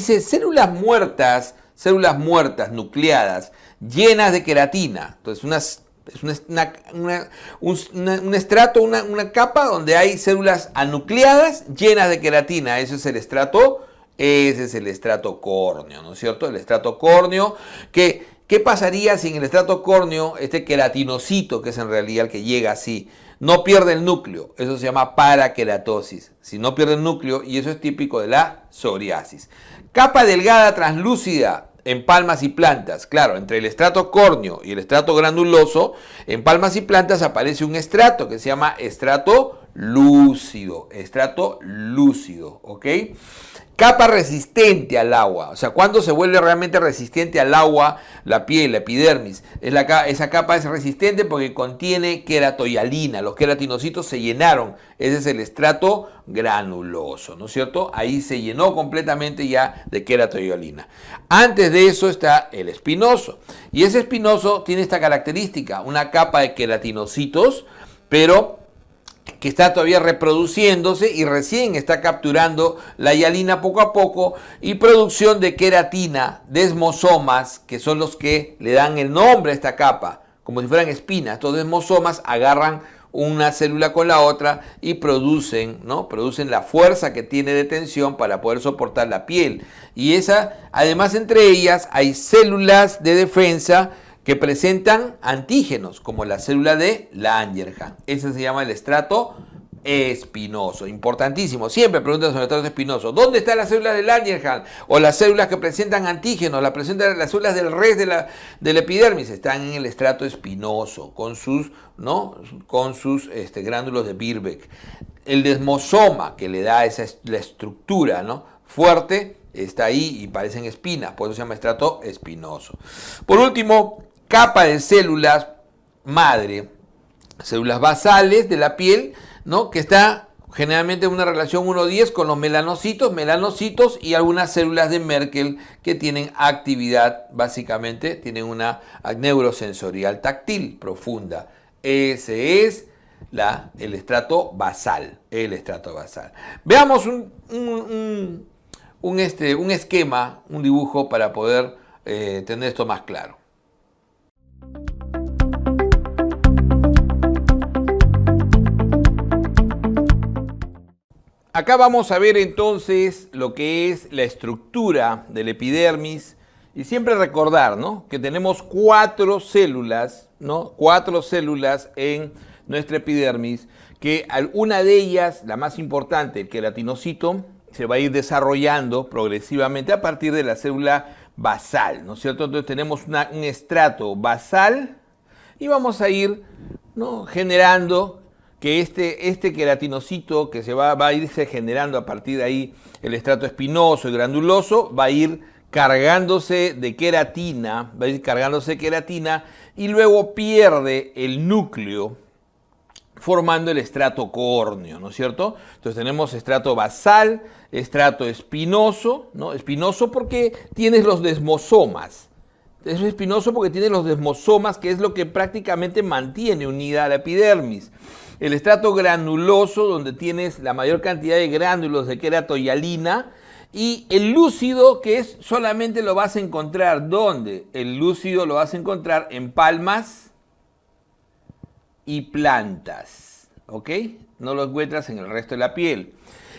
dice células muertas nucleadas, llenas de queratina. Entonces, un estrato, una capa donde hay células anucleadas llenas de queratina. Ese es el estrato córneo, ¿no es cierto? El estrato córneo, ¿qué pasaría si en el estrato córneo este queratinocito, que es en realidad el que llega así, no pierde el núcleo? Eso se llama paraqueratosis. Si no pierde el núcleo, y eso es típico de la psoriasis. Capa delgada translúcida en palmas y plantas. Claro, entre el estrato córneo y el estrato granuloso, en palmas y plantas aparece un estrato que se llama estrato lúcido. Estrato lúcido, ¿ok? Capa resistente al agua. O sea, ¿cuándo se vuelve realmente resistente al agua la piel, la epidermis? Esa capa es resistente porque contiene queratohialina. Los queratinocitos se llenaron. Ese es el estrato granuloso, ¿no es cierto? Ahí se llenó completamente ya de queratohialina. Antes de eso está el espinoso. Y ese espinoso tiene esta característica, una capa de queratinocitos, pero que está todavía reproduciéndose y recién está capturando la hialina poco a poco, y producción de queratina, desmosomas, que son los que le dan el nombre a esta capa, como si fueran espinas. Estos desmosomas agarran una célula con la otra y producen la fuerza que tiene de tensión para poder soportar la piel. Y además entre ellas hay células de defensa que presentan antígenos, como la célula de Langerhans. Ese se llama el estrato espinoso. Importantísimo. Siempre preguntan sobre el estrato espinoso. ¿Dónde está la célula de Langerhans? O las células que presentan antígenos, las células del res de la epidermis. Están en el estrato espinoso, con sus gránulos de Birbeck. El desmosoma, que le da la estructura, ¿no?, fuerte, está ahí y parecen espinas. Por eso se llama estrato espinoso. Por último, capa de células madre, células basales de la piel, ¿no?, que está generalmente en una relación 1:10 con los melanocitos y algunas células de Merkel que tienen actividad, básicamente tienen una neurosensorial táctil profunda. Ese es el estrato basal. Veamos un esquema, un dibujo para poder tener esto más claro. Acá vamos a ver entonces lo que es la estructura del epidermis, y siempre recordar, ¿no?, que tenemos 4 células, ¿no?, 4 células en nuestra epidermis, que una de ellas, la más importante, el queratinocito, se va a ir desarrollando progresivamente a partir de la célula basal, ¿no es cierto? Entonces tenemos un estrato basal y vamos a ir, ¿no?, generando que este queratinocito que va a irse generando a partir de ahí, el estrato espinoso y granuloso, va a ir cargándose de queratina, y luego pierde el núcleo, formando el estrato córneo, ¿no es cierto? Entonces tenemos estrato basal, estrato espinoso, ¿no? Espinoso porque tienes los desmosomas. Es espinoso porque tiene los desmosomas, que es lo que prácticamente mantiene unida a la epidermis. El estrato granuloso, donde tienes la mayor cantidad de gránulos de queratohialina, y el lúcido, que es solamente lo vas a encontrar, ¿dónde? El lúcido lo vas a encontrar en palmas y plantas, ¿ok? No lo encuentras en el resto de la piel.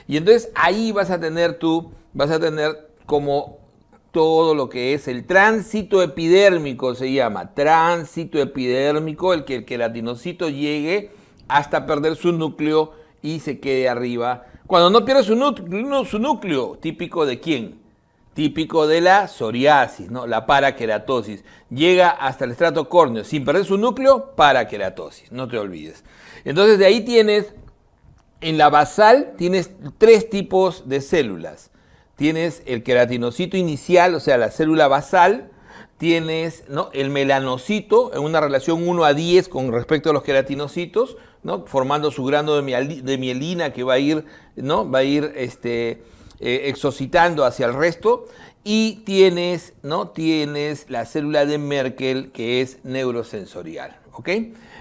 Y entonces ahí vas a tener como todo lo que es el tránsito epidérmico, se llama tránsito epidérmico, el que el queratinocito llegue hasta perder su núcleo y se quede arriba. Cuando no pierde su núcleo, ¿típico de quién? Típico de la psoriasis, ¿no?, la paraqueratosis. Llega hasta el estrato córneo sin perder su núcleo, paraqueratosis, no te olvides. Entonces de ahí tienes, en la basal, tienes 3 tipos de células. Tienes el queratinocito inicial, o sea, la célula basal. Tienes, ¿no?, el melanocito en una relación 1:10 con respecto a los queratinocitos, ¿no?, formando su grano de mielina que va a ir exocitando hacia el resto. Y tienes la célula de Merkel, que es neurosensorial, ¿ok?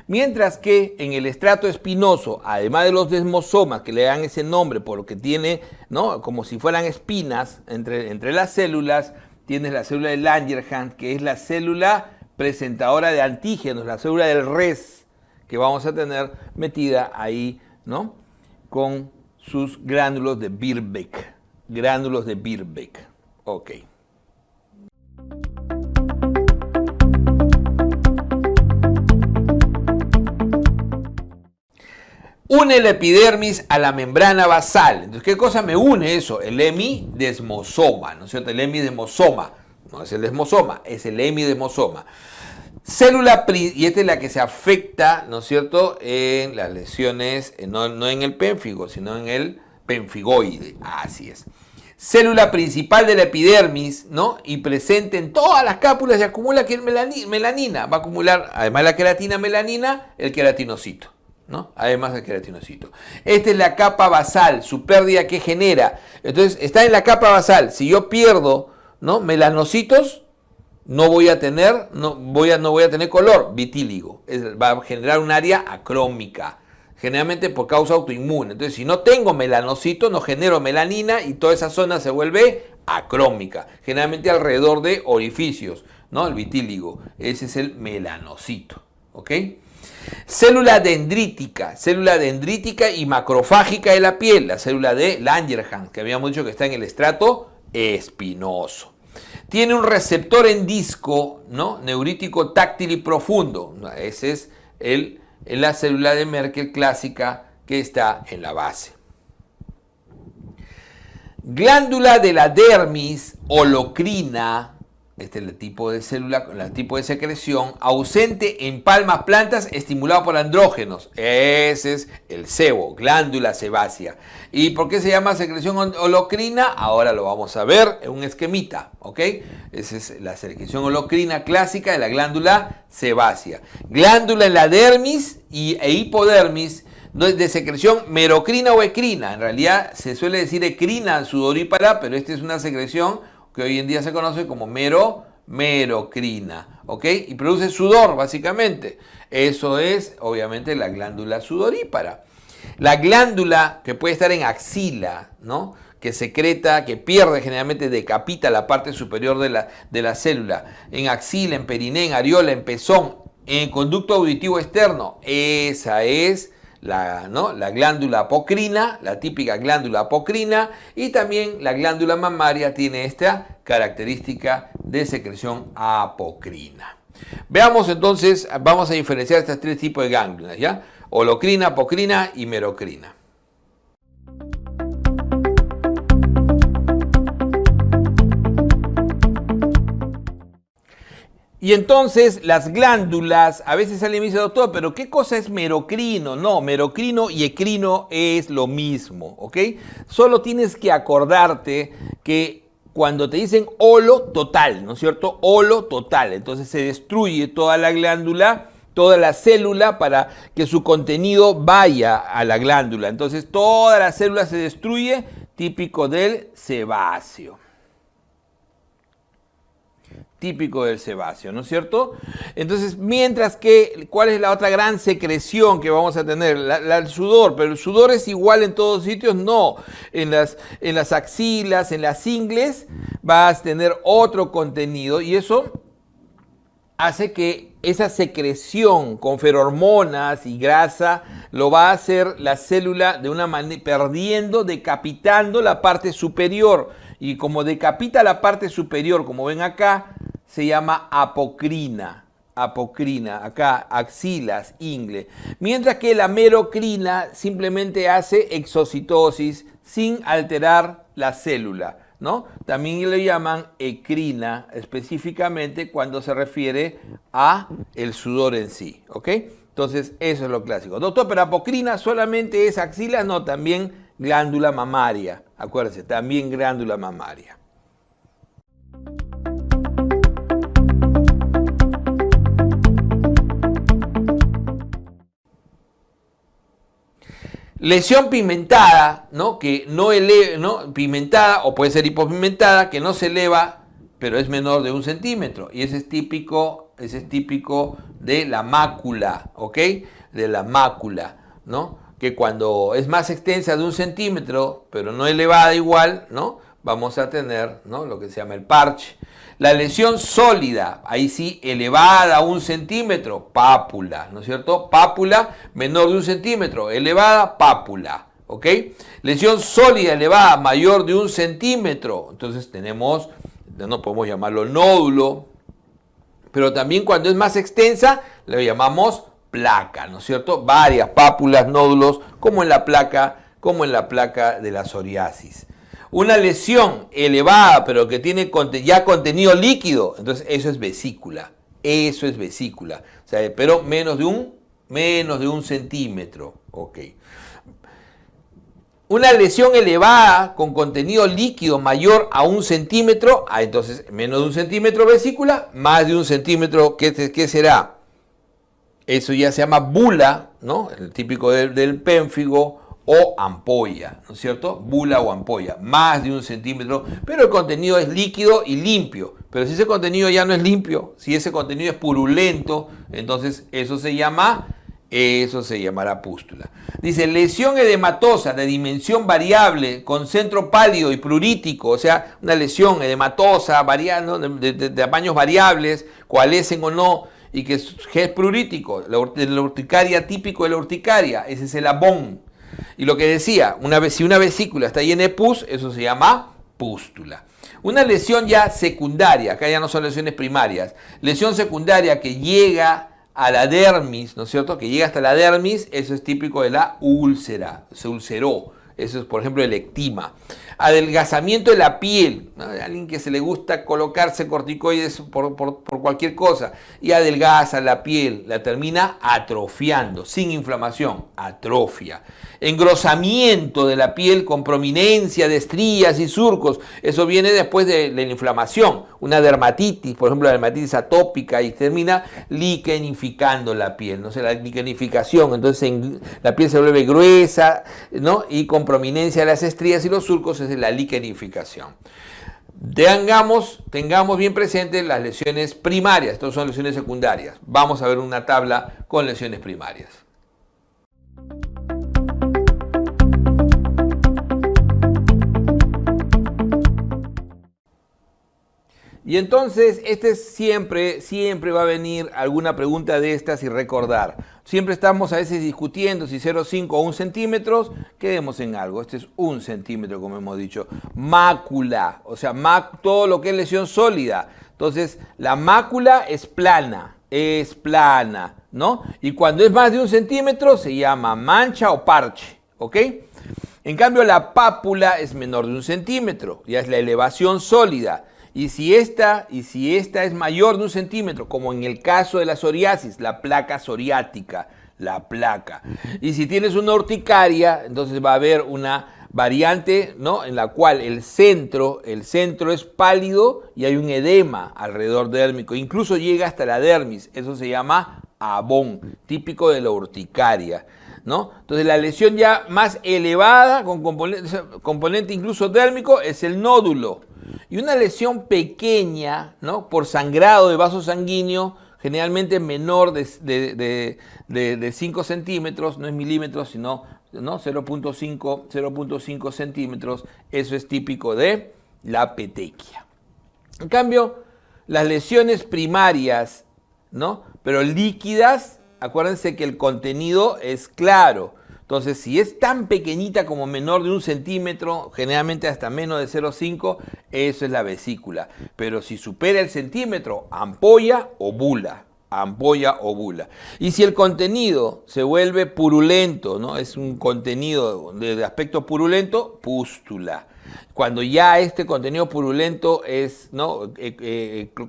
Mientras que en el estrato espinoso, además de los desmosomas que le dan ese nombre por lo que tiene, ¿no?, como si fueran espinas entre las células, tienes la célula de Langerhans, que es la célula presentadora de antígenos, la célula del res, que vamos a tener metida ahí, ¿no?, con sus gránulos de Birbeck. Gránulos de Birbeck. Ok. Une la epidermis a la membrana basal. Entonces, ¿qué cosa me une eso? El hemidesmosoma, ¿no es cierto? El hemidesmosoma. No es el desmosoma, es el hemidesmosoma. Célula, y esta es la que se afecta, ¿no es cierto?, en las lesiones, no en el pénfigo, sino en el penfigoide. Así es. Célula principal de la epidermis, ¿no?, y presente en todas las cápulas y acumula melanina. Va a acumular, además de la queratina melanina, el queratinocito, ¿no? Además del queratinocito. Esta es la capa basal, su pérdida que genera. Entonces, está en la capa basal. Si yo pierdo, ¿no?, melanocitos, no voy a tener color vitíligo. Va a generar un área acrómica, generalmente por causa autoinmune. Entonces, si no tengo melanocitos, no genero melanina y toda esa zona se vuelve acrómica, generalmente alrededor de orificios, ¿no? El vitíligo, ese es el melanocito, ¿ok? Célula dendrítica y macrofágica de la piel, la célula de Langerhans, que habíamos dicho que está en el estrato espinoso. Tiene un receptor en disco, ¿no?, neurítico táctil y profundo. Ese es la célula de Merkel clásica que está en la base. Glándula de la dermis holocrina. Este es el tipo de célula, el tipo de secreción, ausente en palmas plantas, estimulado por andrógenos. Ese es el sebo, glándula sebácea. ¿Y por qué se llama secreción holocrina? Ahora lo vamos a ver en un esquemita, ¿ok? Esa es la secreción holocrina clásica de la glándula sebácea. Glándula en la dermis e hipodermis, de secreción merocrina o ecrina. En realidad se suele decir ecrina sudorípara, pero esta es una secreción que hoy en día se conoce como merocrina, ¿ok? Y produce sudor, básicamente. Eso es, obviamente, la glándula sudorípara. La glándula que puede estar en axila, ¿no?, que secreta, que pierde, generalmente decapita la parte superior de la célula. En axila, en periné, en areola, en pezón, en conducto auditivo externo. Esa es la glándula apocrina, la típica glándula apocrina, y también la glándula mamaria tiene esta característica de secreción apocrina. Veamos entonces, vamos a diferenciar estos tres tipos de glándulas, ¿ya? Holocrina, apocrina y merocrina. Y entonces las glándulas, a veces alguien me dice, doctor, pero ¿qué cosa es merocrino? No, merocrino y ecrino es lo mismo, ¿ok? Solo tienes que acordarte que cuando te dicen holo total, ¿no es cierto? Holo total, entonces se destruye toda la glándula, toda la célula para que su contenido vaya a la glándula. Entonces toda la célula se destruye, típico del sebáceo. Típico del sebáceo, ¿no es cierto? Entonces, mientras que, ¿cuál es la otra gran secreción que vamos a tener? El sudor, pero el sudor es igual en todos sitios, no. En las axilas, en las ingles, vas a tener otro contenido y eso hace que esa secreción con ferormonas y grasa lo va a hacer la célula de una manera, decapitando la parte superior. Y como decapita la parte superior, como ven acá, se llama apocrina, acá axilas, ingle. Mientras que la merocrina simplemente hace exocitosis sin alterar la célula, ¿no? También le llaman ecrina, específicamente cuando se refiere a el sudor en sí, ¿ok? Entonces, eso es lo clásico. Doctor, pero apocrina solamente es axilas, no, también glándula mamaria, acuérdense, también glándula mamaria. Lesión pigmentada, ¿no? Que no eleva, ¿no? Pigmentada o puede ser hipopigmentada, que no se eleva, pero es menor de 1 centímetro. Y ese es típico Ese es típico de la mácula, ¿ok? De la mácula, ¿no? Que cuando es más extensa de 1 centímetro, pero no elevada igual, ¿no? Vamos a tener, ¿no?, lo que se llama el parche. La lesión sólida, ahí sí, elevada a 1 centímetro, pápula, ¿no es cierto? Pápula menor de 1 centímetro, elevada, pápula, ¿ok? Lesión sólida elevada mayor de 1 centímetro, entonces tenemos, no podemos llamarlo nódulo, pero también cuando es más extensa, lo llamamos placa, ¿no es cierto? Varias pápulas, nódulos, como en la placa de la psoriasis. Una lesión elevada, pero que tiene ya contenido líquido, entonces eso es vesícula. Eso es vesícula. O sea, pero menos de un centímetro. Ok. Una lesión elevada con contenido líquido mayor a 1 centímetro, entonces menos de 1 centímetro vesícula, más de 1 centímetro, ¿qué será? Eso ya se llama bula, ¿no? El típico del pénfigo, o ampolla, ¿no es cierto? Bula o ampolla, más de 1 centímetro, pero el contenido es líquido y limpio. Pero si ese contenido ya no es limpio, si ese contenido es purulento, entonces eso se llamará pústula. Dice, lesión edematosa de dimensión variable con centro pálido y plurítico, o sea, una lesión edematosa, variando, de tamaños variables, coalescen o no, y que es plurítico, la urticaria típico de la urticaria, ese es el abón. Y lo que decía, si una vesícula está llena de pus, eso se llama pústula. Una lesión ya secundaria, acá ya no son lesiones primarias, lesión secundaria que llega a la dermis, ¿no es cierto? Que llega hasta la dermis, eso es típico de la úlcera, se ulceró. Eso es, por ejemplo, el ectima. Adelgazamiento de la piel, ¿no? Alguien que se le gusta colocarse corticoides por cualquier cosa y adelgaza la piel, la termina atrofiando, sin inflamación, atrofia. Engrosamiento de la piel con prominencia de estrías y surcos, eso viene después de la inflamación. Una dermatitis, por ejemplo, la dermatitis atópica, y termina liquenificando la piel, ¿no? O sea, la liquenificación, entonces la piel se vuelve gruesa, ¿no? Y con prominencia de las estrías y los surcos es la liquenificación. Tengamos bien presentes las lesiones primarias, estas son lesiones secundarias. Vamos a ver una tabla con lesiones primarias. Y entonces, siempre va a venir alguna pregunta de estas y recordar. Siempre estamos a veces discutiendo si 0,5 o 1 centímetro, quedemos en algo. Este es 1 centímetro, como hemos dicho. Mácula, o sea, todo lo que es lesión sólida. Entonces, la mácula es plana, ¿no? Y cuando es más de 1 centímetro, se llama mancha o parche, ¿ok? En cambio, la pápula es menor de 1 centímetro, ya es la elevación sólida. Y si esta es mayor de 1 centímetro, como en el caso de la psoriasis, la placa psoriática, la placa. Y si tienes una urticaria, entonces va a haber una variante, ¿no?, en la cual el centro es pálido y hay un edema alrededor dérmico. Incluso llega hasta la dermis. Eso se llama abón, típico de la urticaria, ¿no? Entonces la lesión ya más elevada, con componente incluso dérmico, es el nódulo. Y una lesión pequeña, ¿no?, por sangrado de vaso sanguíneo, generalmente menor de 5 centímetros, no es milímetros, sino, ¿no?, 0.5 centímetros, eso es típico de la petequia. En cambio, las lesiones primarias, ¿no?, pero líquidas, acuérdense que el contenido es claro. Entonces, si es tan pequeñita como menor de 1 centímetro, generalmente hasta menos de 0,5, eso es la vesícula. Pero si supera el centímetro, ampolla o bula. Ampolla o bula. Y si el contenido se vuelve purulento, ¿no?, es un contenido de aspecto purulento, pústula. Cuando ya este contenido purulento es, ¿no?,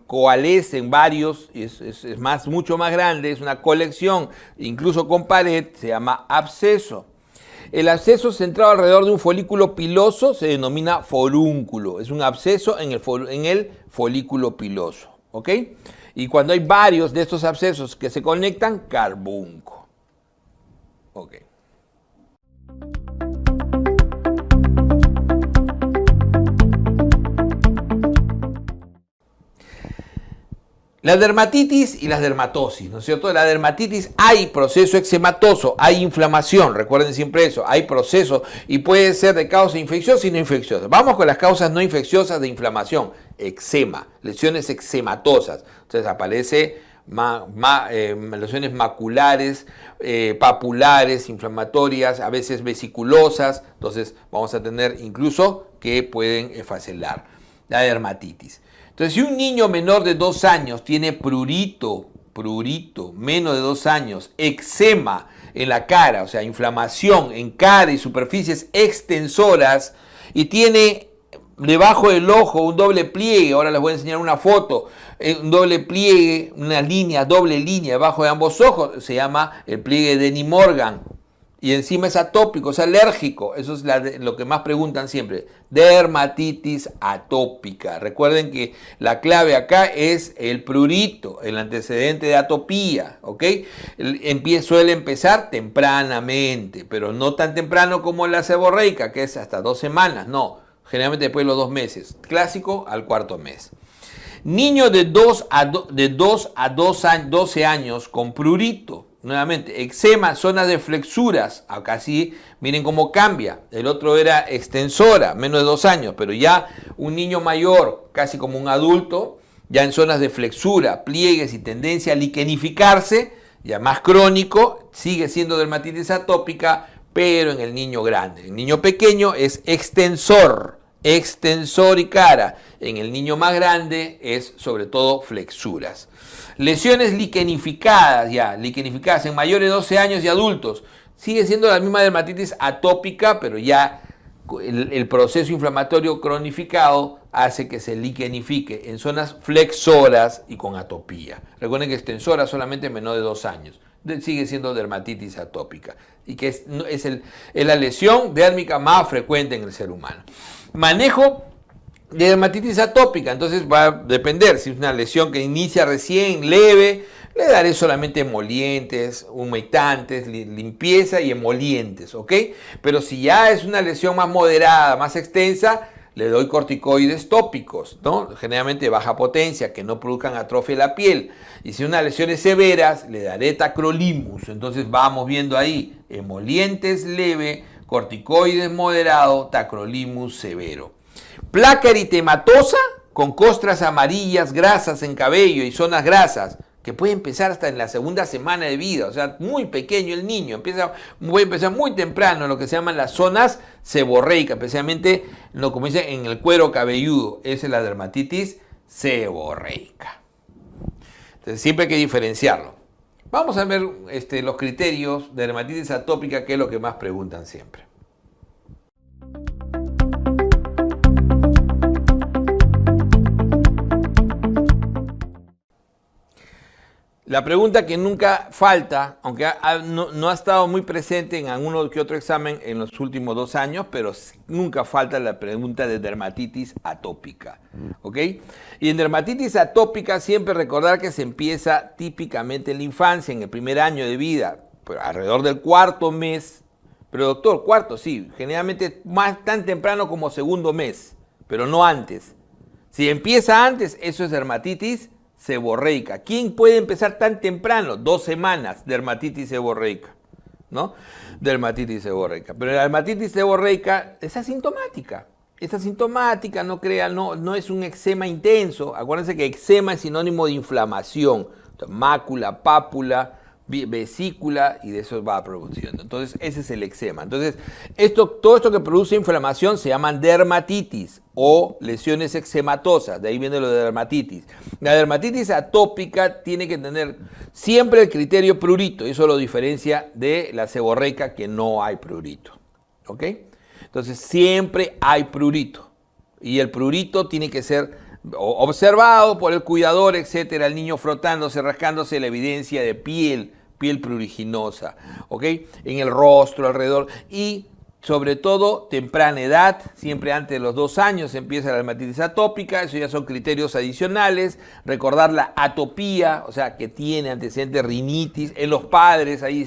coalesce en varios, es mucho más grande, es una colección, incluso con pared, se llama absceso. El absceso centrado alrededor de un folículo piloso se denomina forúnculo. Es un absceso en el folículo piloso, ¿ok? Y cuando hay varios de estos abscesos que se conectan, carbunco. Ok. La dermatitis y las dermatosis, ¿no es cierto? La dermatitis hay proceso eczematoso, hay inflamación, recuerden siempre eso, hay proceso y puede ser de causa infecciosa y no infecciosa. Vamos con las causas no infecciosas de inflamación, eczema, lesiones eczematosas. Entonces aparece lesiones maculares, papulares, inflamatorias, a veces vesiculosas, entonces vamos a tener incluso que pueden esfacelar la dermatitis. Entonces, si un niño menor de 2 años tiene prurito, menos de 2 años, eczema en la cara, o sea, inflamación en cara y superficies extensoras, y tiene debajo del ojo un doble pliegue, ahora les voy a enseñar una foto, un doble pliegue, una línea, doble línea debajo de ambos ojos, se llama el pliegue de Denny Morgan. Y encima es atópico, es alérgico. Eso es lo que más preguntan siempre. Dermatitis atópica. Recuerden que la clave acá es el prurito, el antecedente de atopía. ¿Ok? Suele empezar tempranamente, pero no tan temprano como la seborreica, que es hasta 2 semanas. No, generalmente después de los 2 meses. Clásico al 4.º mes. Niños de 2 a 12 años con prurito. Nuevamente, eczema, zonas de flexuras, acá sí, miren cómo cambia. El otro era extensora, menos de 2 años, pero ya un niño mayor, casi como un adulto, ya en zonas de flexura, pliegues y tendencia a liquenificarse, ya más crónico, sigue siendo dermatitis atópica, pero en el niño grande. El niño pequeño es extensor y cara. En el niño más grande es sobre todo flexuras. Lesiones liquenificadas en mayores de 12 años y adultos. Sigue siendo la misma dermatitis atópica, pero ya el proceso inflamatorio cronificado hace que se liquenifique en zonas flexoras y con atopía. Recuerden que extensora solamente menor de 2 años. Sigue siendo dermatitis atópica y que es la lesión dérmica más frecuente en el ser humano. Manejo de dermatitis atópica, entonces va a depender. Si es una lesión que inicia recién, leve, le daré solamente emolientes, humectantes, limpieza y emolientes, ¿ok? Pero si ya es una lesión más moderada, más extensa, le doy corticoides tópicos, ¿no? Generalmente baja potencia, que no produzcan atrofia de la piel. Y si una lesiones severas, le daré tacrolimus. Entonces vamos viendo ahí, emolientes leve, corticoides moderado, tacrolimus severo. Placa eritematosa con costras amarillas, grasas en cabello y zonas grasas, que puede empezar hasta en la 2ª semana de vida, o sea, muy pequeño el niño, puede empezar muy temprano en lo que se llaman las zonas seborreicas, especialmente como dicen, en el cuero cabelludo, esa es la dermatitis seborreica. Entonces siempre hay que diferenciarlo. Vamos a ver los criterios de dermatitis atópica, que es lo que más preguntan siempre. La pregunta que nunca falta, aunque no ha estado muy presente en alguno que otro examen en los últimos 2 años, pero nunca falta la pregunta de dermatitis atópica, ¿ok? Y en dermatitis atópica siempre recordar que se empieza típicamente en la infancia, en el primer año de vida, pero alrededor del 4.º mes. Pero doctor, 4.º, sí, generalmente tan temprano como 2.º mes, pero no antes. Si empieza antes, eso es dermatitis seborreica. ¿Quién puede empezar tan temprano? 2 semanas, dermatitis seborreica, ¿no? Dermatitis seborreica. Pero la dermatitis seborreica es asintomática. Es asintomática, no crean, no es un eczema intenso. Acuérdense que eczema es sinónimo de inflamación. Entonces, mácula, pápula, vesícula, y de eso va produciendo. Entonces, ese es el eczema. Entonces, todo esto que produce inflamación se llaman dermatitis o lesiones eczematosas. De ahí viene lo de dermatitis. La dermatitis atópica tiene que tener siempre el criterio prurito. Eso lo diferencia de la seborreica, que no hay prurito. ¿Ok? Entonces, siempre hay prurito. Y el prurito tiene que ser observado por el cuidador, etcétera, el niño frotándose, rascándose, la evidencia de piel pruriginosa, ¿ok? En el rostro, alrededor, y sobre todo temprana edad, siempre antes de los 2 años empieza la dermatitis atópica, eso ya son criterios adicionales. Recordar la atopía, o sea, que tiene antecedente rinitis. En los padres hay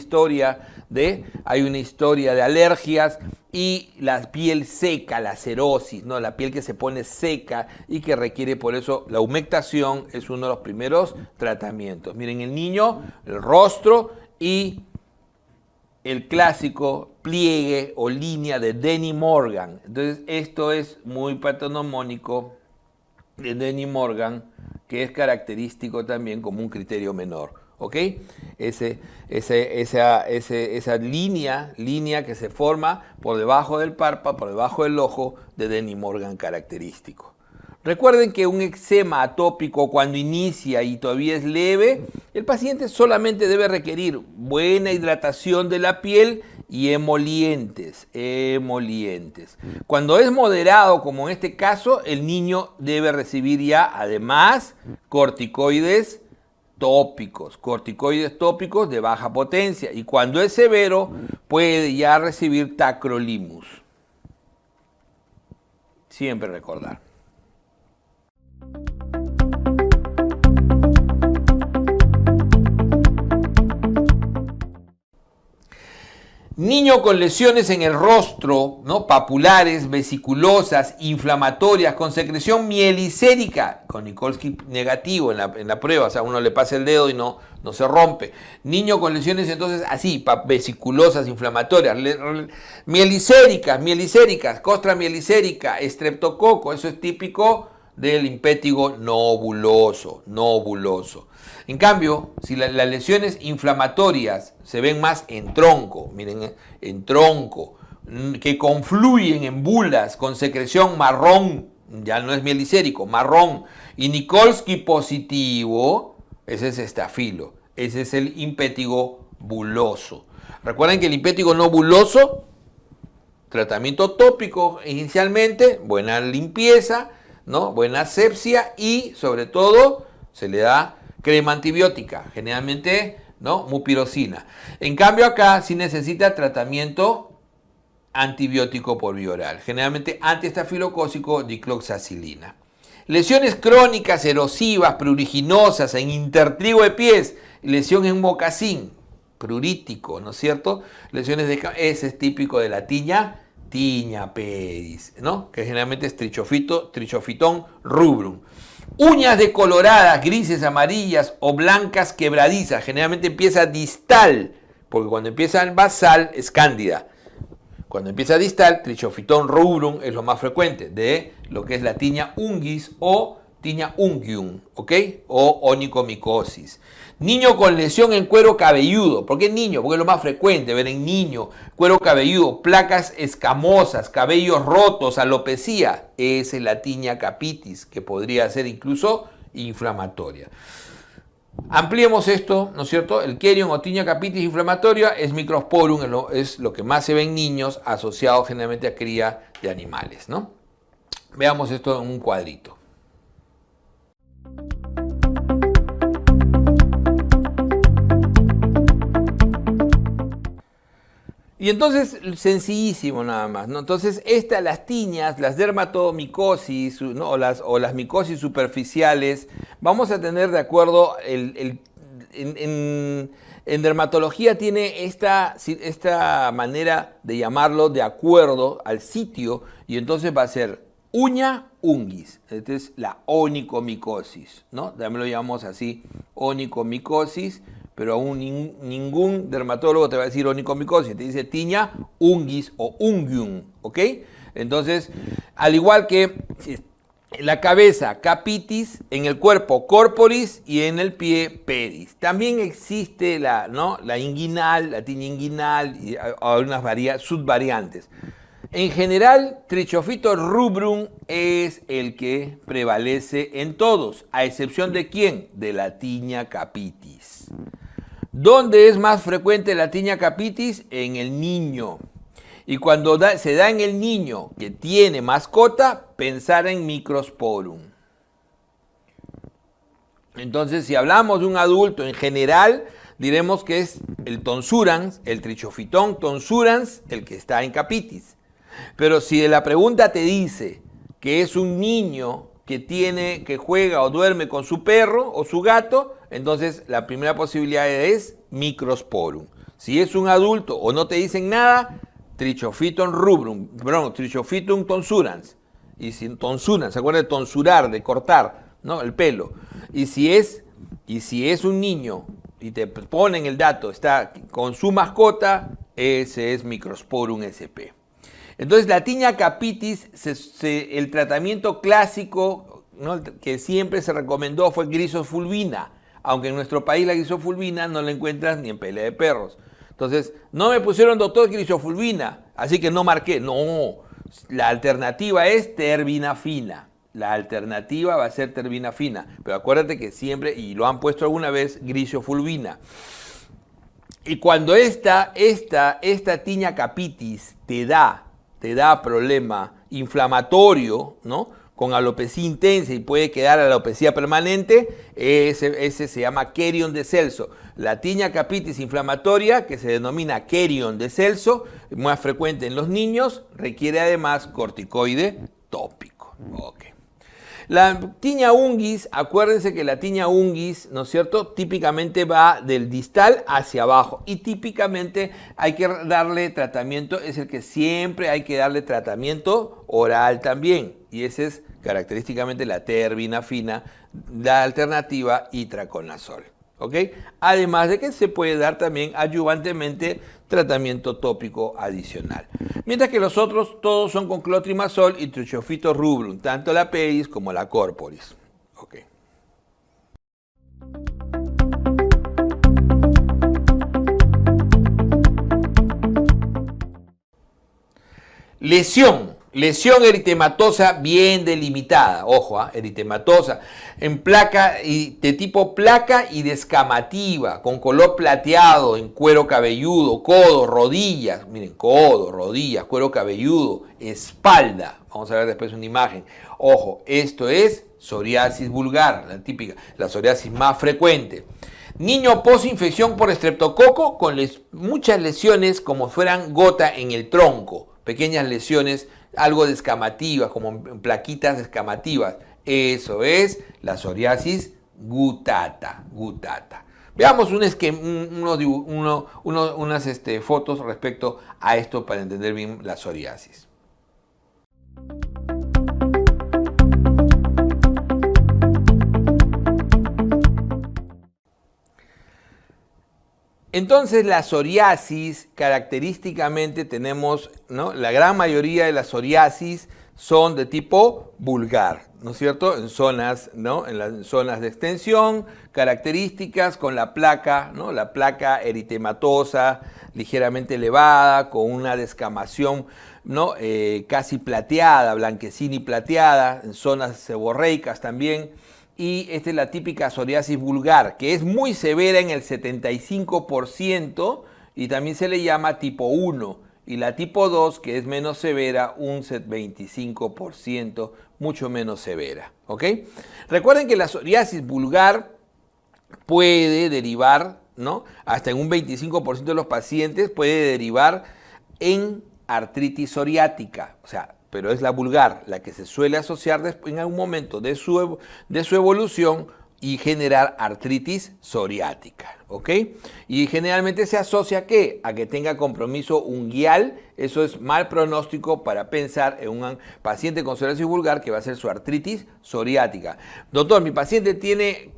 una historia de alergias, y la piel seca, la cerosis, ¿no? La piel que se pone seca y que requiere, por eso, la humectación es uno de los primeros tratamientos. Miren, el niño, el rostro y el clásico pliegue o línea de Denny Morgan. Entonces, esto es muy patronomónico de Denny Morgan, que es característico también como un criterio menor. ¿Ok? Esa línea que se forma por debajo del párpado, por debajo del ojo, de Denny Morgan característico. Recuerden que un eczema atópico, cuando inicia y todavía es leve, el paciente solamente debe requerir buena hidratación de la piel y emolientes. Cuando es moderado, como en este caso, el niño debe recibir ya, además, corticoides tópicos de baja potencia, y cuando es severo puede ya recibir tacrolimus. Siempre recordar. Niño con lesiones en el rostro, ¿no? Papulares, vesiculosas, inflamatorias, con secreción mielicérica, con Nikolsky negativo en la prueba, o sea, uno le pasa el dedo y no se rompe. Niño con lesiones entonces así, vesiculosas, inflamatorias, mielicéricas, costra mielicérica, estreptococo, eso es típico del impétigo no buloso. En cambio, si las lesiones inflamatorias se ven más en tronco, miren, en tronco, que confluyen en bulas con secreción marrón, ya no es mielicérico, marrón, y Nikolsky positivo, ese es estafilo, ese es el impétigo buloso. Recuerden que el impétigo no buloso, tratamiento tópico inicialmente, buena limpieza, ¿no? Buena asepsia, y sobre todo se le da crema antibiótica, generalmente, ¿no? Mupirocina. En cambio acá sí necesita tratamiento antibiótico por vía oral, generalmente antiestafilocócico, dicloxacilina. Lesiones crónicas, erosivas, pruriginosas en intertrigo de pies, lesión en mocasín, prurítico, ¿no es cierto? Lesiones ese es típico de la tiña pedis, ¿no? Que generalmente es Trichophyton rubrum. Uñas decoloradas, grises, amarillas o blancas quebradizas, generalmente empieza distal, porque cuando empieza en basal es cándida. Cuando empieza distal, Trichophyton rubrum es lo más frecuente de lo que es la tiña unguis o tiña unguium, ¿ok? O onicomicosis. Niño con lesión en cuero cabelludo. ¿Por qué niño? Porque es lo más frecuente ver en niño. Cuero cabelludo, placas escamosas, cabellos rotos, alopecia. Esa es la tiña capitis, que podría ser incluso inflamatoria. Ampliemos esto, ¿no es cierto? El Kerion o tiña capitis inflamatoria es Microsporum, es lo que más se ve en niños, asociado generalmente a cría de animales, ¿no? Veamos esto en un cuadrito. Y entonces, sencillísimo nada más, ¿no? Entonces, las tiñas, las dermatomicosis, ¿no? o las micosis superficiales, vamos a tener de acuerdo, en dermatología tiene esta manera de llamarlo de acuerdo al sitio, y entonces va a ser uña unguis, esta es la onicomicosis, ¿no? También lo llamamos así, onicomicosis, pero aún ningún dermatólogo te va a decir onicomicosis, te dice tiña unguis o unguium, ¿ok? Entonces, al igual que en la cabeza, capitis, en el cuerpo, corporis, y en el pie, pedis. También existe la inguinal, la tiña inguinal, y algunas subvariantes. En general, Trichophyton rubrum es el que prevalece en todos, a excepción de ¿quién? De la tiña capitis. ¿Dónde es más frecuente la tiña capitis? En el niño. Y cuando se da en el niño que tiene mascota, pensar en Microsporum. Entonces, si hablamos de un adulto en general, diremos que es el tonsurans, el Trichophyton tonsurans, el que está en capitis. Pero si de la pregunta te dice que es un niño que juega o duerme con su perro o su gato, entonces la primera posibilidad es Microsporum. Si es un adulto o no te dicen nada, Trichophyton rubrum, perdón, Trichophyton tonsurans. Y si tonsurans, ¿se acuerdan de tonsurar, de cortar, ¿no? El pelo? Y si es un niño y te ponen el dato, está con su mascota, ese es Microsporum sp. Entonces, la tinea capitis, el tratamiento clásico, ¿no?, que siempre se recomendó fue grisofulvina, aunque en nuestro país la grisofulvina no la encuentras ni en pelea de perros. Entonces, no me pusieron doctor grisofulvina, así que no marqué. No, la alternativa es terbinafina. La alternativa va a ser terbinafina, pero acuérdate que siempre, y lo han puesto alguna vez, grisofulvina. Y cuando esta tinea capitis te da problema inflamatorio, ¿no?, con alopecia intensa y puede quedar alopecia permanente, ese se llama Querion de Celso. La tinea capitis inflamatoria, que se denomina Querion de Celso, más frecuente en los niños, requiere además corticoide tópico. Okay. La tinea unguis, acuérdense que la tinea unguis, ¿no es cierto?, típicamente va del distal hacia abajo y típicamente hay que darle tratamiento, es el que siempre hay que darle tratamiento oral también, y ese es característicamente la terbinafina, la alternativa itraconazol. ¿Ok? Además de que se puede dar también adyuvantemente tratamiento tópico adicional. Mientras que los otros todos son con clotrimazol y Trichophyton rubrum, tanto la pedis como la corporis. ¿Ok? Lesión eritematosa bien delimitada, ojo, eritematosa, en placa de tipo placa y descamativa, con color plateado, en cuero cabelludo, codo, rodillas, miren, codo, rodillas, cuero cabelludo, espalda, vamos a ver después una imagen. Ojo, esto es psoriasis vulgar, la típica, la psoriasis más frecuente. Niño posinfección por estreptococo con muchas lesiones como fueran gota en el tronco, pequeñas lesiones algo descamativas, como plaquitas descamativas. Eso es la psoriasis gutata. Veamos unas fotos respecto a esto para entender bien la psoriasis. Entonces la psoriasis, característicamente tenemos, ¿no?, la gran mayoría de las psoriasis son de tipo vulgar, ¿no es cierto? En zonas, ¿no?, en las zonas de extensión, características con la placa, ¿no?, la placa eritematosa ligeramente elevada, con una descamación, ¿no?, casi plateada, blanquecina y plateada, en zonas seborreicas también. Y esta es la típica psoriasis vulgar, que es muy severa en el 75% y también se le llama tipo 1. Y la tipo 2, que es menos severa, un 25%, mucho menos severa. ¿Ok? Recuerden que la psoriasis vulgar puede derivar, ¿no?, hasta en un 25% de los pacientes puede derivar en artritis psoriática, o sea, pero es la vulgar, la que se suele asociar en algún momento de su evolución y generar artritis psoriática, ¿ok? Y generalmente se asocia a que tenga compromiso unguial. Eso es mal pronóstico para pensar en un paciente con psoriasis vulgar que va a ser su artritis psoriática. Doctor, mi paciente tiene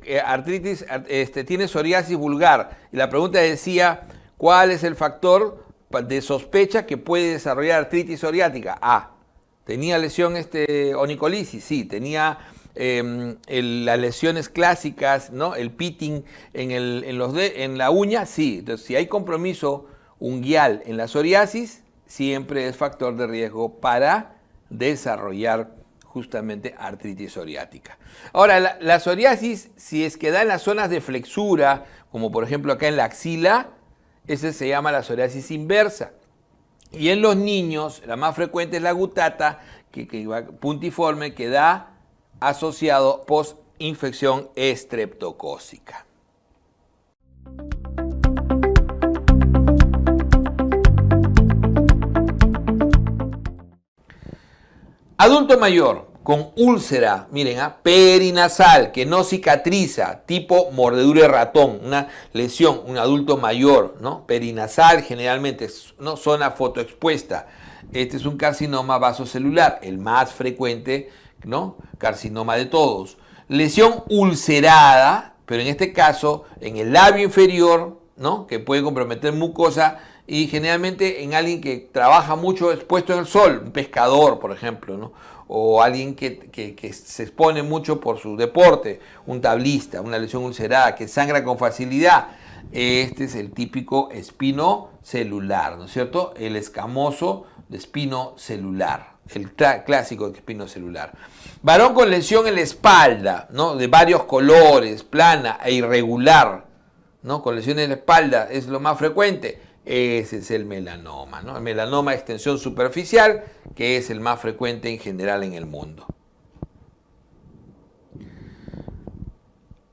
tiene psoriasis vulgar, y la pregunta decía, ¿cuál es el factor de sospecha que puede desarrollar artritis psoriática? ¿Tenía lesión onicolisis? Sí. ¿Tenía las lesiones clásicas, ¿no?, el pitting en la uña? Sí. Entonces, si hay compromiso unguial en la psoriasis, siempre es factor de riesgo para desarrollar justamente artritis psoriática. Ahora, la psoriasis, si es que da en las zonas de flexura, como por ejemplo acá en la axila, ese se llama la psoriasis inversa. Y en los niños, la más frecuente es la gutata, que va puntiforme, que da asociado post-infección estreptocócica. Adulto mayor con úlcera, miren, perinasal, que no cicatriza, tipo mordedura de ratón, una lesión, un adulto mayor, ¿no? Perinasal, generalmente, ¿no? Zona fotoexpuesta. Este es un carcinoma vasocelular, el más frecuente, ¿no? Carcinoma de todos. Lesión ulcerada, pero en este caso en el labio inferior, ¿no? Que puede comprometer mucosa y generalmente en alguien que trabaja mucho expuesto en el sol, un pescador, por ejemplo, ¿no? O alguien que se expone mucho por su deporte, un tablista, una lesión ulcerada que sangra con facilidad. Este es el típico espino celular, ¿no es cierto? El escamoso de espino celular, el clásico de espino celular. Varón con lesión en la espalda, ¿no? De varios colores, plana e irregular, ¿no? Con lesiones en la espalda es lo más frecuente. Ese es el melanoma, ¿no? El melanoma de extensión superficial, que es el más frecuente en general en el mundo.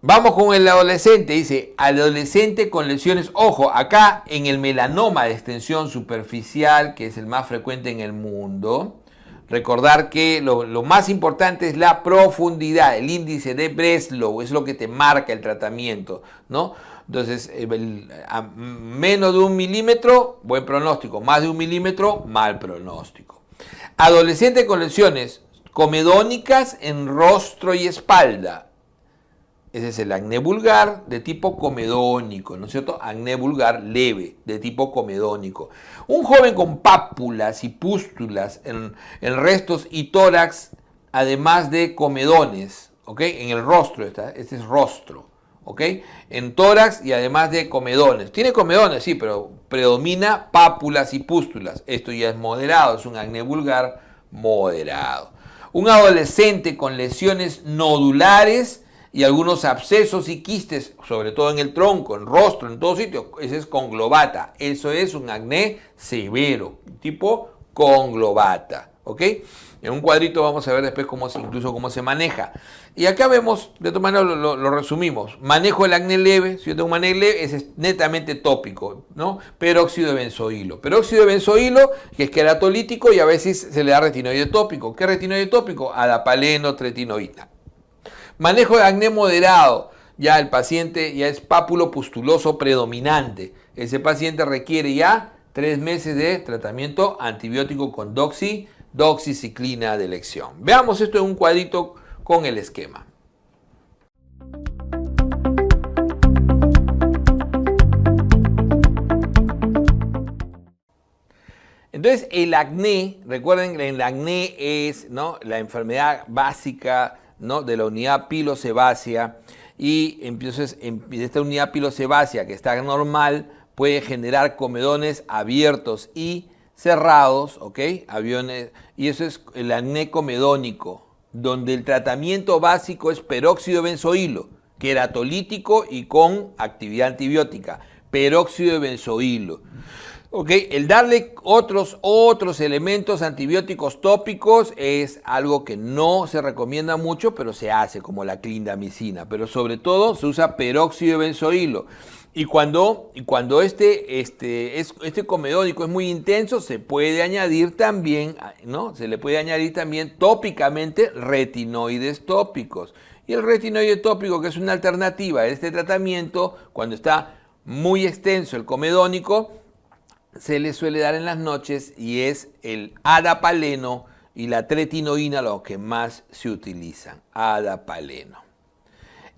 Vamos con el adolescente, dice, adolescente con lesiones, ojo, acá en el melanoma de extensión superficial, que es el más frecuente en el mundo, recordar que lo más importante es la profundidad, el índice de Breslow, es lo que te marca el tratamiento, ¿no? Entonces, a menos de 1 milímetro, buen pronóstico, más de 1 milímetro, mal pronóstico. Adolescente con lesiones comedónicas en rostro y espalda. Ese es el acné vulgar de tipo comedónico, ¿no es cierto? Acné vulgar leve, de tipo comedónico. Un joven con pápulas y pústulas en restos y tórax, además de comedones, ¿ok? En el rostro, este es rostro, ¿ok? En tórax y además de comedones. Tiene comedones, sí, pero predomina pápulas y pústulas. Esto ya es moderado, es un acné vulgar moderado. Un adolescente con lesiones nodulares y algunos abscesos y quistes, sobre todo en el tronco, en rostro, en todos sitios, ese es conglobata. Eso es un acné severo, tipo conglobata, ¿ok? En un cuadrito vamos a ver después incluso cómo se maneja. Y acá vemos, de todas maneras lo resumimos. Manejo del acné leve, si yo tengo un acné leve, es netamente tópico, ¿no? Peróxido de benzoilo. Peróxido de benzoilo, que es queratolítico y a veces se le da retinoide tópico. ¿Qué retinoide tópico? Adapaleno, tretinoína. Manejo de acné moderado, ya el paciente ya es pápulo pustuloso predominante. Ese paciente requiere ya 3 meses de tratamiento antibiótico con doxiciclina de elección. Veamos esto en un cuadrito con el esquema. Entonces el acné, recuerden que el acné es, ¿no?, la enfermedad básica, ¿no?, de la unidad pilosebácea, y entonces esta unidad pilosebácea que está normal puede generar comedones abiertos y cerrados, ¿ok? Y eso es el acné comedónico, donde el tratamiento básico es peróxido de benzoilo, queratolítico y con actividad antibiótica, peróxido de benzoilo. Okay. El darle otros elementos antibióticos tópicos es algo que no se recomienda mucho, pero se hace, como la clindamicina. Pero sobre todo se usa peróxido de benzoilo. Y cuando este comedónico es muy intenso, se puede añadir también, ¿no? Se le puede añadir también tópicamente retinoides tópicos. Y el retinoide tópico, que es una alternativa a este tratamiento, cuando está muy extenso el comedónico, se le suele dar en las noches y es el adapaleno y la tretinoína los que más se utilizan. Adapaleno.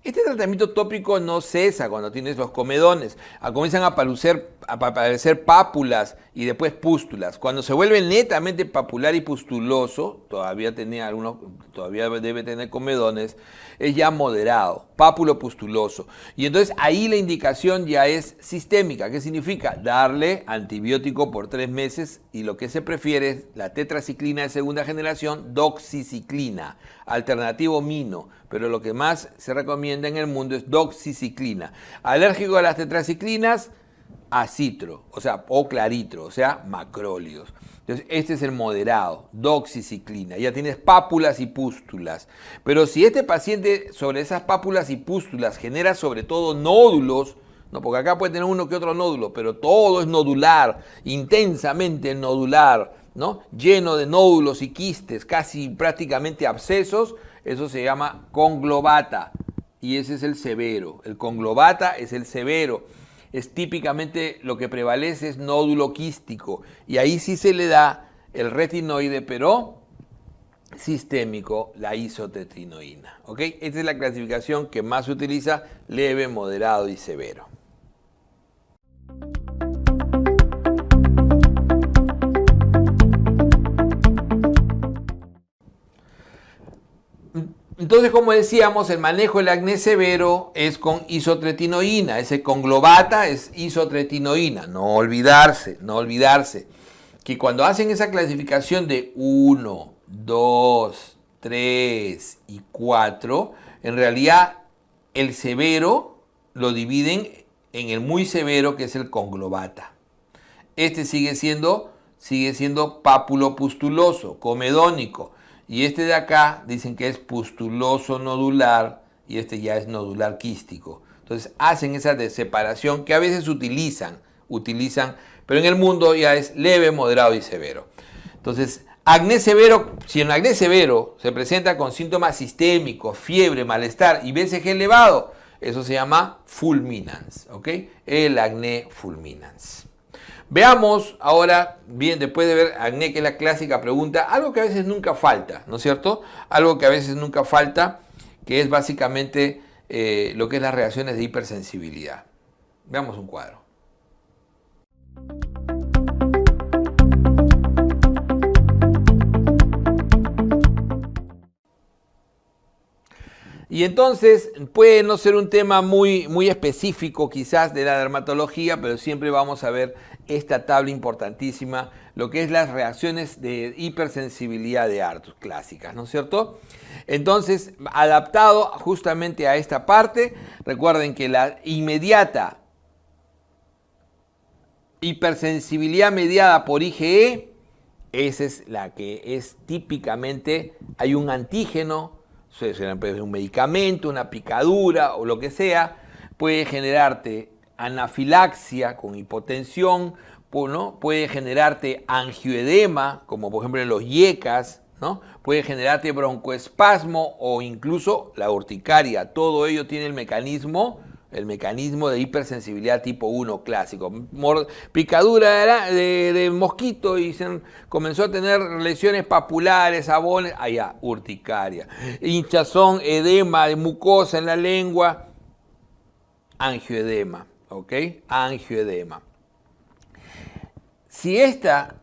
Este tratamiento tópico no cesa cuando tienes los comedones. Comienzan a aparecer pápulas y después pústulas. Cuando se vuelve netamente papular y pustuloso, todavía debe tener comedones, es ya moderado, pápulo pustuloso. Y entonces ahí la indicación ya es sistémica. ¿Qué significa? Darle antibiótico por 3 meses y lo que se prefiere es la tetraciclina de segunda generación, doxiciclina, alternativo mino, pero lo que más se recomienda en el mundo es doxiciclina. Alérgico a las tetraciclinas, acitro, o claritro, o sea, macrólidos. Entonces, este es el moderado, doxiciclina. Ya tienes pápulas y pústulas. Pero si este paciente sobre esas pápulas y pústulas genera sobre todo nódulos, no, porque acá puede tener uno que otro nódulo, pero todo es nodular, intensamente nodular, ¿no? Lleno de nódulos y quistes, casi prácticamente abscesos, eso se llama conglobata. Y ese es el severo. El conglobata es el severo. Es típicamente lo que prevalece es nódulo quístico. Y ahí sí se le da el retinoide, pero sistémico, la isotretinoína. ¿Ok? Esta es la clasificación que más se utiliza, leve, moderado y severo. Entonces, como decíamos, el manejo del acné severo es con isotretinoína. Ese conglobata es isotretinoína. No olvidarse que cuando hacen esa clasificación de 1, 2, 3 y 4, en realidad el severo lo dividen en el muy severo, que es el conglobata. Este sigue siendo pápulo-pustuloso, comedónico. Y este de acá dicen que es pustuloso nodular y este ya es nodular quístico. Entonces hacen esa separación que a veces utilizan, pero en el mundo ya es leve, moderado y severo. Entonces, acné severo, si el acné severo se presenta con síntomas sistémicos, fiebre, malestar y BCG elevado, eso se llama fulminans, ¿ok? El acné fulminans. Veamos ahora, bien, después de ver acné, que es la clásica pregunta, algo que a veces nunca falta, ¿no es cierto? Algo que a veces nunca falta, que es básicamente lo que es las reacciones de hipersensibilidad. Veamos un cuadro. Y entonces puede no ser un tema muy específico quizás de la dermatología, pero siempre vamos a ver esta tabla importantísima, lo que es las reacciones de hipersensibilidad de Arthus clásicas, ¿no es cierto? Entonces, adaptado justamente a esta parte, recuerden que la inmediata hipersensibilidad mediada por IgE, esa es la que es típicamente, hay un antígeno, un medicamento, una picadura o lo que sea, puede generarte anafilaxia con hipotensión, ¿no? Puede generarte angioedema, como por ejemplo en los IECAS, ¿no? Puede generarte broncoespasmo o incluso la urticaria. Todo ello tiene el mecanismo de hipersensibilidad tipo 1 clásico. Picadura de mosquito y comenzó a tener lesiones papulares, abones, allá, urticaria. Hinchazón, edema de mucosa en la lengua, angioedema, ¿ok? Angioedema. Si esta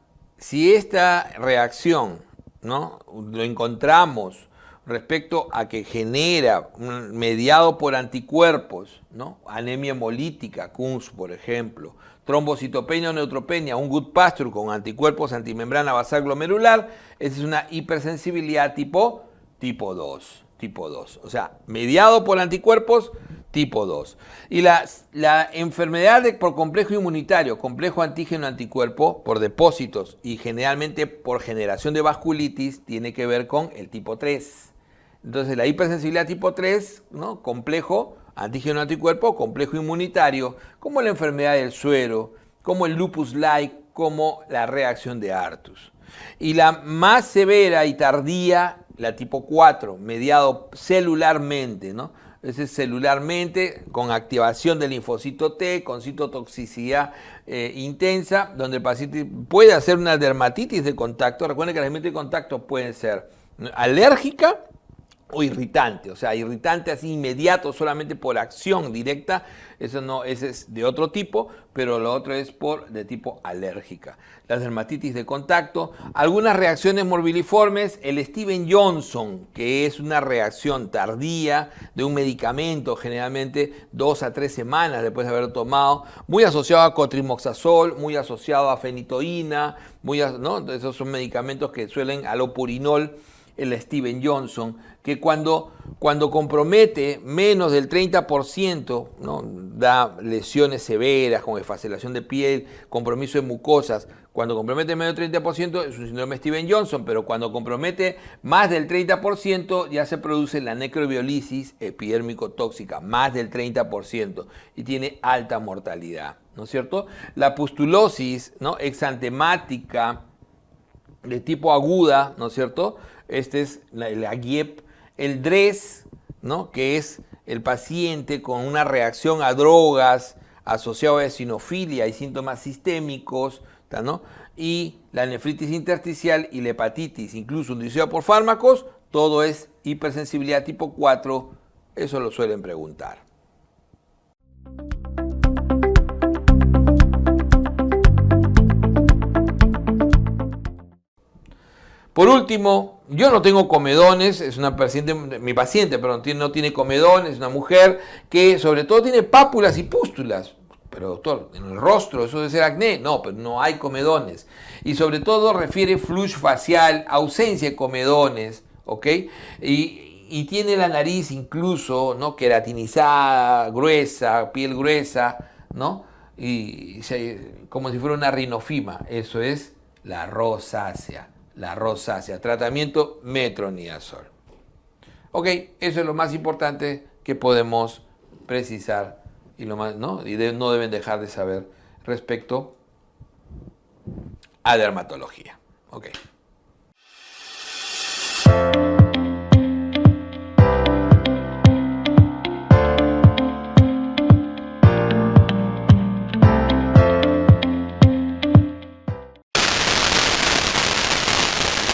reacción, ¿no?, lo encontramos respecto a que genera, mediado por anticuerpos, ¿no?, anemia hemolítica, Kunz, por ejemplo, trombocitopenia o neutropenia, un Goodpasture con anticuerpos antimembrana basal glomerular, esa es una hipersensibilidad tipo 2. O sea, mediado por anticuerpos, tipo 2. Y la enfermedad por complejo inmunitario, complejo antígeno-anticuerpo, por depósitos y generalmente por generación de vasculitis, tiene que ver con el tipo 3. Entonces, la hipersensibilidad tipo 3, ¿no?, complejo antígeno-anticuerpo, complejo inmunitario, como la enfermedad del suero, como el lupus-like, como la reacción de Arthus. Y la más severa y tardía, la tipo 4, mediado celularmente, ¿no? Es celularmente, con activación del linfocito T, con citotoxicidad intensa, donde el paciente puede hacer una dermatitis de contacto. Recuerden que la dermatitis de contacto puede ser alérgica o irritante, o sea, irritante así inmediato solamente por acción directa, eso no, ese es de otro tipo, pero lo otro es de tipo alérgica. Las dermatitis de contacto, algunas reacciones morbiliformes, el Steven Johnson, que es una reacción tardía de un medicamento, generalmente 2 a 3 semanas después de haberlo tomado, muy asociado a cotrimoxazol, muy asociado a fenitoína, ¿no? Esos son medicamentos que suelen alopurinol, el Steven Johnson, que cuando compromete menos del 30%, ¿no?, da lesiones severas como esfacelación de piel, compromiso de mucosas. Cuando compromete menos del 30% es un síndrome Steven Johnson, pero cuando compromete más del 30% ya se produce la necrobiolisis epidérmico tóxica, más del 30%, y tiene alta mortalidad, ¿no es cierto? La pustulosis, ¿no?, exantemática, de tipo aguda, ¿no es cierto? Este es la GIEP. El DRES, ¿no? Que es el paciente con una reacción a drogas asociado a eosinofilia y síntomas sistémicos, ¿no? Y la nefritis intersticial y la hepatitis, incluso inducida por fármacos, todo es hipersensibilidad tipo 4, eso lo suelen preguntar. Por último, yo no tengo comedones, es una paciente, mi paciente, pero no tiene comedones, es una mujer que sobre todo tiene pápulas y pústulas. Pero doctor, en el rostro, eso debe ser acné. No, pero no hay comedones. Y sobre todo refiere flush facial, ausencia de comedones, ¿ok? Y tiene la nariz incluso, ¿no? Queratinizada, gruesa, piel gruesa, ¿no? Como si fuera una rinofima. Eso es la rosácea. La rosácea. Tratamiento metronidazol. Ok, eso es lo más importante que podemos precisar y lo más, ¿no? No deben dejar de saber respecto a dermatología. Ok.